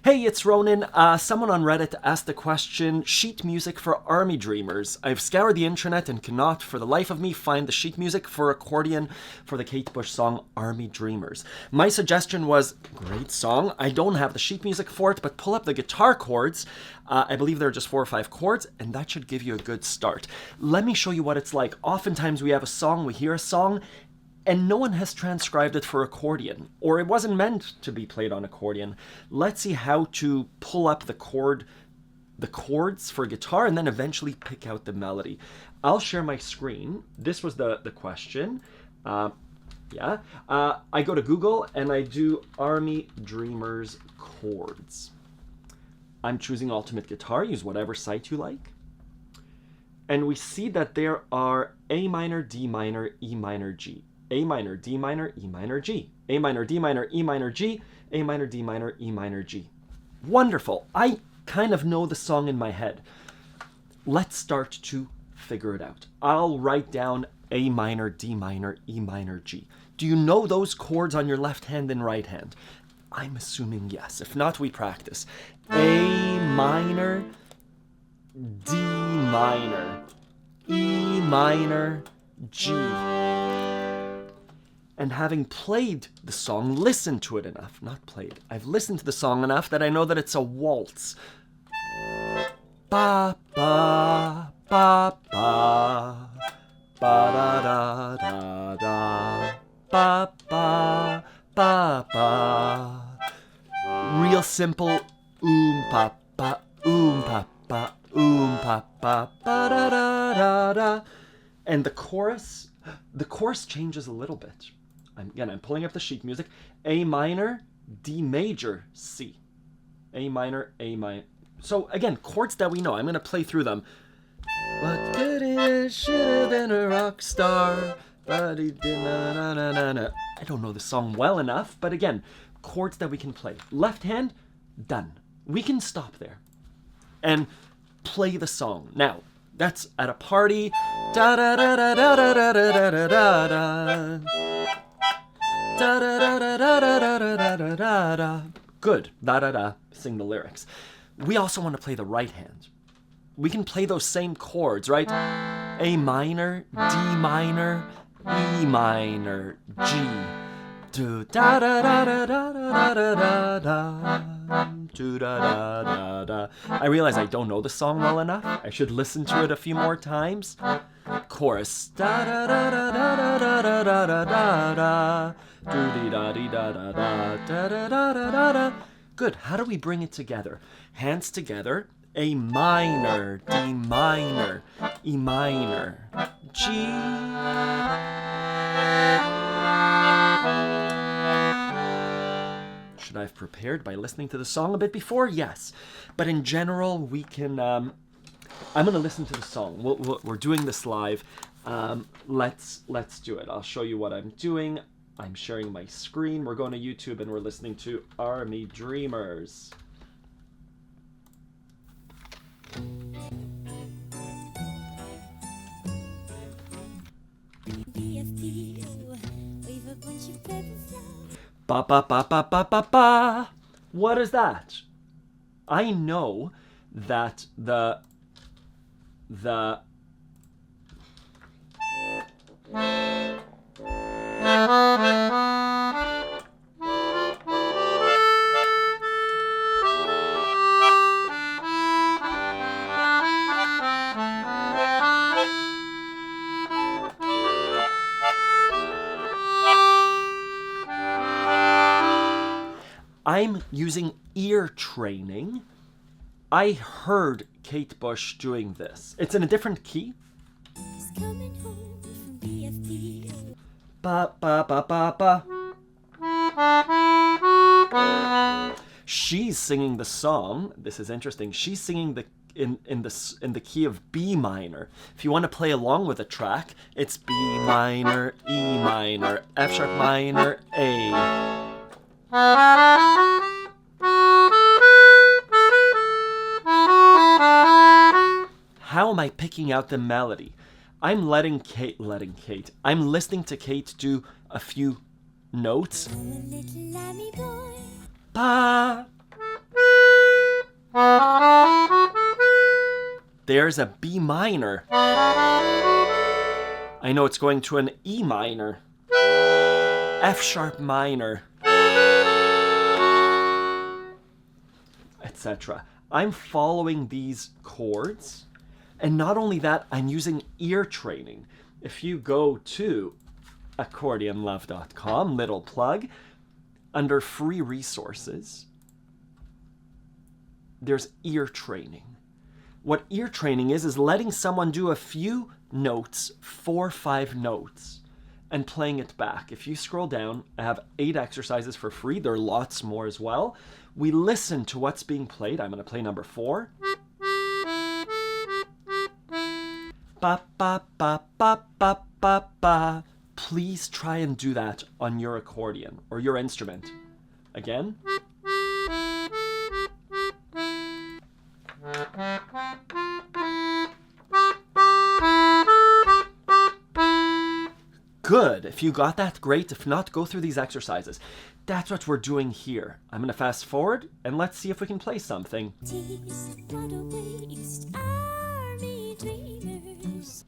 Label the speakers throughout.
Speaker 1: Hey, it's Ronan. Someone on Reddit asked the question, sheet music for army dreamers. I've scoured the internet and cannot for the life of me find the sheet music for accordion for the Kate Bush song Army Dreamers. My suggestion was, great song, I don't have the sheet music for it, but pull up the guitar chords. I believe there are just 4 or 5 chords, and that should give you a good start. Let me show you what it's like. Oftentimes we have a song, we hear a song, and no one has transcribed it for accordion, or it wasn't meant to be played on accordion. Let's see how to pull up the chords for guitar, and then eventually pick out the melody. I'll share my screen. This was the question. I go to Google and I do Army Dreamers chords. I'm choosing Ultimate Guitar. Use whatever site you like. And we see that there are A minor, D minor, E minor, G. A minor, D minor, E minor, G. A minor, D minor, E minor, G. A minor, D minor, E minor, G. Wonderful. I kind of know the song in my head. Let's start to figure it out. I'll write down A minor, D minor, E minor, G. Do you know those chords on your left hand and right hand? I'm assuming yes. If not, we practice. A minor, D minor, E minor, G. And having played the song, listened to it enough, not played, I've listened to the song enough that I know that it's a waltz. Ba, ba, ba, ba, ba, da, da, da, da, ba, ba, ba, ba. Real simple, pa, pa, pa, pa, pa, pa, ba, da, da, da, da. And the chorus changes a little bit. I'm pulling up the sheet music. A minor, D major, C. A minor, A minor. So again, chords that we know. I'm going to play through them. What good is, should have been a rock star, but he did na. I don't know the song well enough, but again, chords that we can play. Left hand, done. We can stop there and play the song. Now, that's at a party. Da da da da da da da da da da da. Da da da da da da da da da da da. Good. Da da da. Sing the lyrics. We also want to play the right hand. We can play those same chords, right? A minor, D minor, E minor, G. Do da da da da da da da da da. Do da da da da. I realize I don't know the song well enough. I should listen to it a few more times. Chorus. Da da da da da da da da da da da. Do dee da dee da da da da da da da da. Good. How do we bring it together? Hands together. A minor, D minor, E minor, G. Should I have prepared by listening to the song a bit before? Yes. But in general, we can... I'm going to listen to the song. We're doing this live. Let's do it. I'll show you what I'm doing. I'm sharing my screen. We're going to YouTube and we're listening to Army Dreamers. Ba ba ba ba ba ba ba. What is that? I know that the I'm using ear training. I heard Kate Bush doing this. It's in a different key. Ba ba ba ba ba. She's singing the song. This is interesting. She's singing in the key of B minor. If you want to play along with the track, it's B minor, E minor, F sharp minor, A. How am I picking out the melody? I'm letting Kate. I'm listening to Kate do a few notes. Ba, There's a B minor. I know it's going to an E minor, F sharp minor, etc. I'm following these chords, and not only that, I'm using ear training. If you go to accordionlove.com, little plug, under free resources, there's ear training. What ear training is letting someone do a few notes, 4 or 5 notes, and playing it back. If you scroll down, I have 8 exercises for free. There are lots more as well. We listen to what's being played. I'm going to play number 4. Ba, ba, ba, ba, ba, ba, ba. Please try and do that on your accordion or your instrument. Again. Good. If you got that, great. If not, go through these exercises. That's what we're doing here. I'm going to fast forward and let's see if we can play something.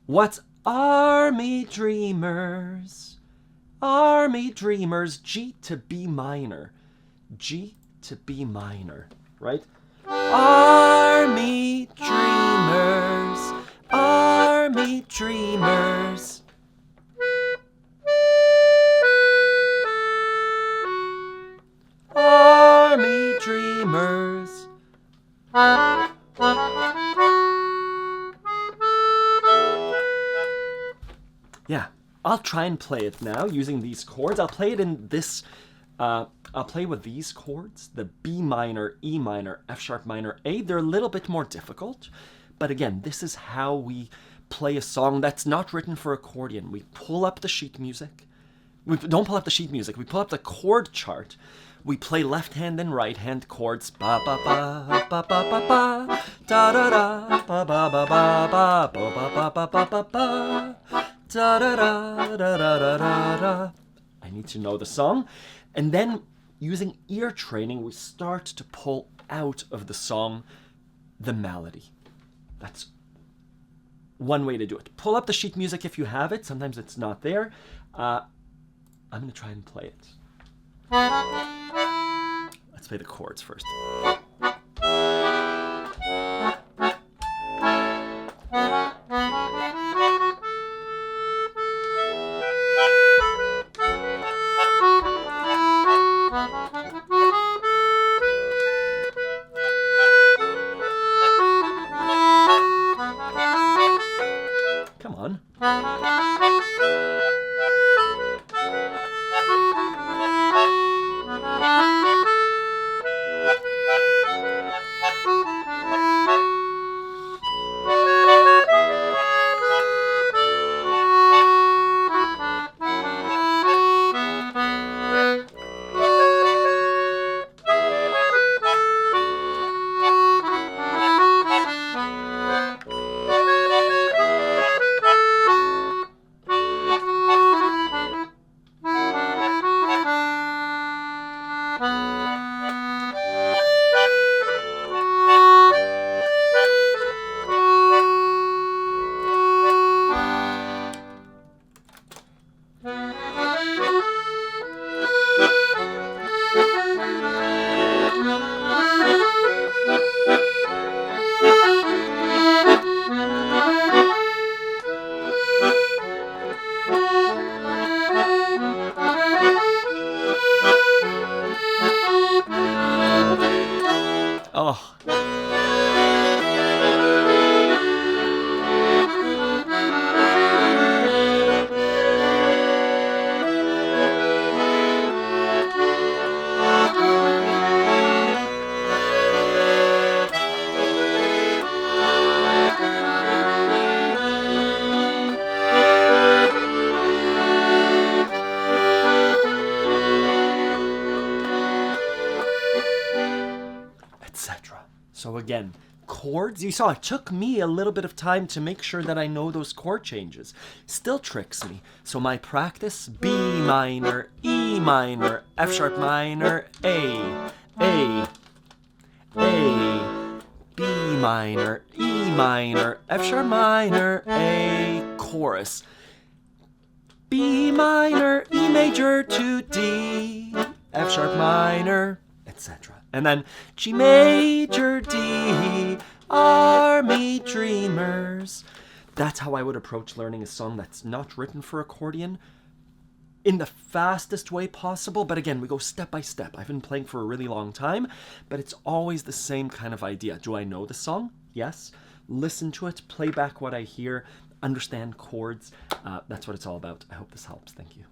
Speaker 1: What's Army Dreamers? Army Dreamers, G to B minor. G to B minor, right? Army Dreamers, Army Dreamers. Army Dreamers. Yeah, I'll try and play it now using these chords. I'll play it in this, I'll play with these chords, the B minor, E minor, F sharp minor, A. They're a little bit more difficult, but again, this is how we play a song that's not written for accordion. We pull up the sheet music. We don't pull up the sheet music, we pull up the chord chart. We play left hand and right hand chords. Ba ba ba ba ba ba ba da da da ba ba ba ba ba ba ba ba ba ba ba da da da da da da da. I need to know the song. And then using ear training, we start to pull out of the song the melody. That's one way to do it. Pull up the sheet music if you have it. Sometimes it's not there. I'm going to try and play it. Let's play the chords first. Come on. Oh. Etc. So again, chords, you saw it took me a little bit of time to make sure that I know those chord changes. Still tricks me. So my practice, B minor, E minor, F sharp minor, A, B minor, E minor, F sharp minor, A chorus. B minor, E major to D, F sharp minor, etc. And then G major, D, Army Dreamers. That's how I would approach learning a song that's not written for accordion in the fastest way possible. But again, we go step by step. I've been playing for a really long time, but it's always the same kind of idea. Do I know the song? Yes. Listen to it, play back what I hear, understand chords. That's what it's all about. I hope this helps. Thank you.